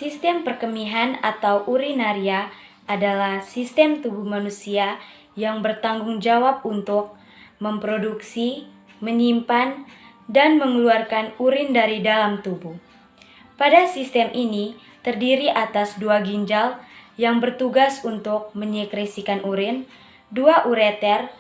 Sistem perkemihan atau urinaria adalah sistem tubuh manusia yang bertanggung jawab untuk memproduksi, menyimpan, dan mengeluarkan urin dari dalam tubuh. Pada sistem ini terdiri atas 2 ginjal yang bertugas untuk menyekresikan urin, 2 ureter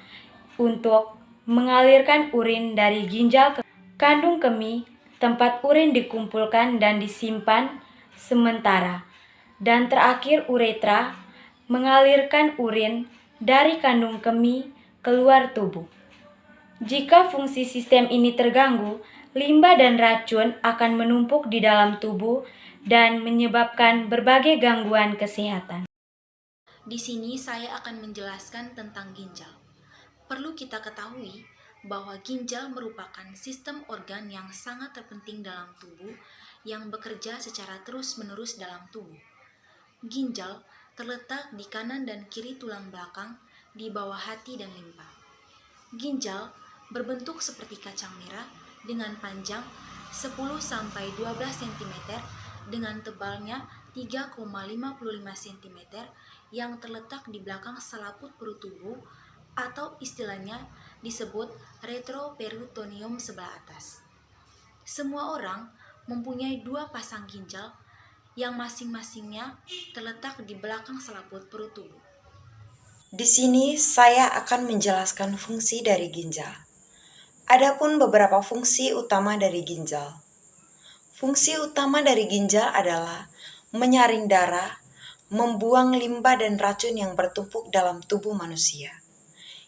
untuk mengalirkan urin dari ginjal ke kandung kemih, tempat urin dikumpulkan dan disimpan sementara, dan terakhir uretra mengalirkan urin dari kandung kemih keluar tubuh. Jika fungsi sistem ini terganggu, limbah dan racun akan menumpuk di dalam tubuh dan menyebabkan berbagai gangguan kesehatan. Di sini saya akan menjelaskan tentang ginjal. Perlu kita ketahui bahwa ginjal merupakan sistem organ yang sangat terpenting dalam tubuh yang bekerja secara terus-menerus dalam tubuh. Ginjal terletak di kanan dan kiri tulang belakang di bawah hati dan limpa. Ginjal berbentuk seperti kacang merah dengan panjang 10-12 cm dengan tebalnya 3,55 cm yang terletak di belakang selaput perut tubuh atau istilahnya disebut retroperitoneum sebelah atas. Semua orang mempunyai 2 pasang ginjal yang masing-masingnya terletak di belakang selaput perut tubuh. Di sini saya akan menjelaskan fungsi dari ginjal. Adapun beberapa fungsi utama dari ginjal. Fungsi utama dari ginjal adalah menyaring darah, membuang limbah dan racun yang bertumpuk dalam tubuh manusia.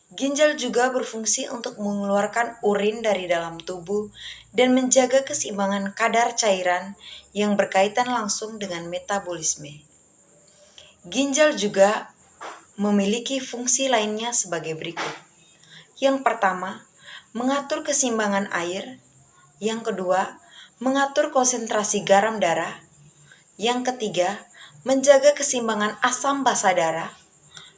Ginjal juga berfungsi untuk mengeluarkan urin dari dalam tubuh dan menjaga keseimbangan kadar cairan yang berkaitan langsung dengan metabolisme. Ginjal juga memiliki fungsi lainnya sebagai berikut. Yang pertama, mengatur keseimbangan air. Yang kedua, mengatur konsentrasi garam darah. Yang ketiga, menjaga keseimbangan asam basa darah.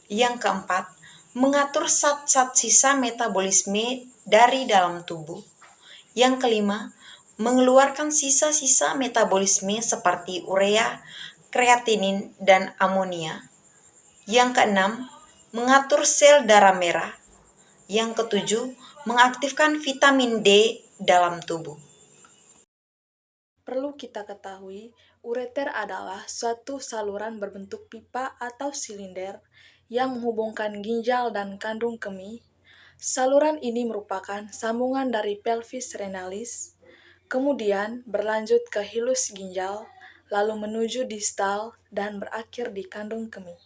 Yang keempat, mengatur zat-zat sisa metabolisme dari dalam tubuh. Yang kelima, mengeluarkan sisa-sisa metabolisme seperti urea, kreatinin, dan amonia. Yang keenam, mengatur sel darah merah. Yang ketujuh, mengaktifkan vitamin D dalam tubuh. Perlu kita ketahui, ureter adalah suatu saluran berbentuk pipa atau silinder yang menghubungkan ginjal dan kandung kemih. Saluran ini merupakan sambungan dari pelvis renalis, kemudian berlanjut ke hilus ginjal, lalu menuju distal dan berakhir di kandung kemih.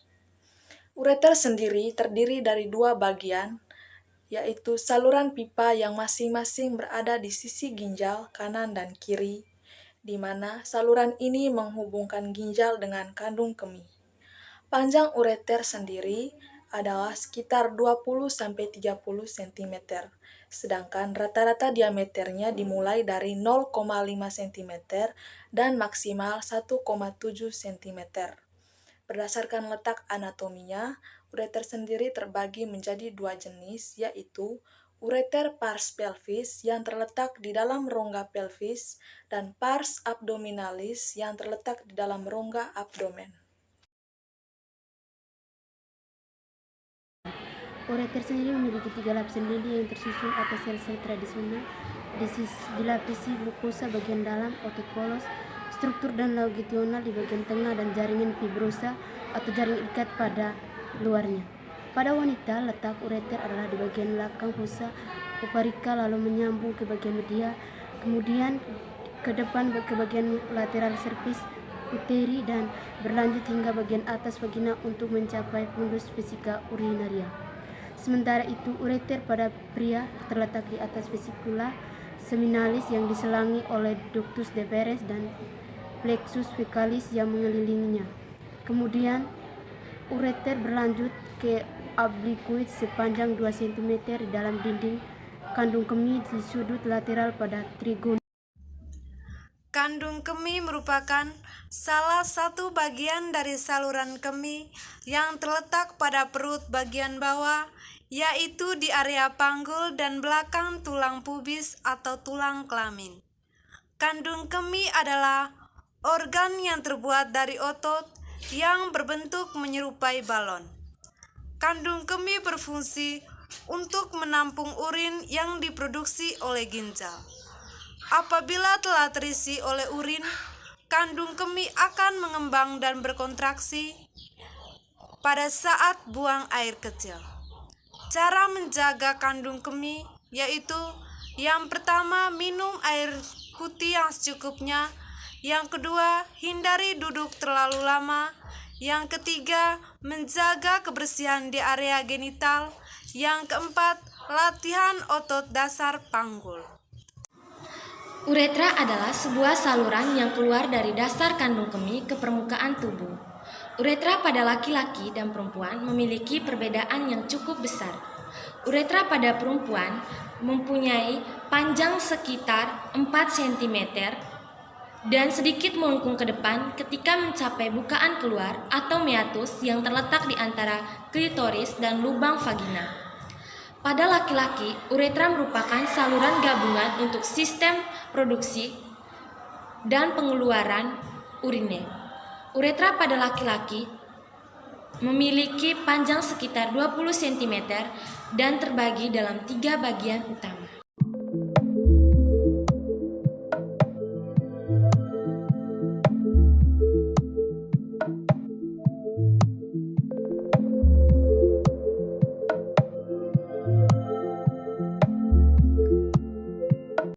Ureter sendiri terdiri dari 2 bagian, yaitu saluran pipa yang masing-masing berada di sisi ginjal kanan dan kiri, di mana saluran ini menghubungkan ginjal dengan kandung kemih. Panjang ureter sendiri adalah sekitar 20-30 cm, sedangkan rata-rata diameternya dimulai dari 0,5 cm dan maksimal 1,7 cm. Berdasarkan letak anatominya, ureter sendiri terbagi menjadi 2 jenis, yaitu ureter pars pelvis yang terletak di dalam rongga pelvis dan pars abdominalis yang terletak di dalam rongga abdomen. Ureter sendiri memiliki 3 lapisan lidi yang tersusun atas sel-sel tradisional, dilapisi mukosa bagian dalam, otot polos, struktur dan longitudinal di bagian tengah, dan jaringan fibrosa atau jaring ikat pada luarnya. Pada wanita, letak ureter adalah di bagian belakang fosa ovarika, lalu menyambung ke bagian media, kemudian ke depan ke bagian lateral cervix uteri, dan berlanjut hingga bagian atas vagina untuk mencapai fundus vesika urinaria. Sementara itu, ureter pada pria terletak di atas vesikula seminalis yang diselangi oleh ductus deferens dan plexus fecalis yang mengelilinginya. Kemudian, ureter berlanjut ke obliquus sepanjang 2 cm di dalam dinding kandung kemih di sudut lateral pada trigon. Kandung kemih merupakan salah satu bagian dari saluran kemih yang terletak pada perut bagian bawah, yaitu di area panggul dan belakang tulang pubis atau tulang kelamin. Kandung kemih adalah organ yang terbuat dari otot yang berbentuk menyerupai balon. Kandung kemih berfungsi untuk menampung urin yang diproduksi oleh ginjal. Apabila telah terisi oleh urin, kandung kemih akan mengembang dan berkontraksi pada saat buang air kecil. Cara menjaga kandung kemih yaitu yang pertama, minum air putih yang secukupnya. Yang kedua, hindari duduk terlalu lama. Yang ketiga, menjaga kebersihan di area genital. Yang keempat, latihan otot dasar panggul. Uretra adalah sebuah saluran yang keluar dari dasar kandung kemih ke permukaan tubuh. Uretra pada laki-laki dan perempuan memiliki perbedaan yang cukup besar. Uretra pada perempuan mempunyai panjang sekitar 4 cm dan sedikit melengkung ke depan ketika mencapai bukaan keluar atau meatus yang terletak di antara klitoris dan lubang vagina. Pada laki-laki, uretra merupakan saluran gabungan untuk sistem produksi dan pengeluaran urine. Uretra pada laki-laki memiliki panjang sekitar 20 cm dan terbagi dalam 3 bagian utama.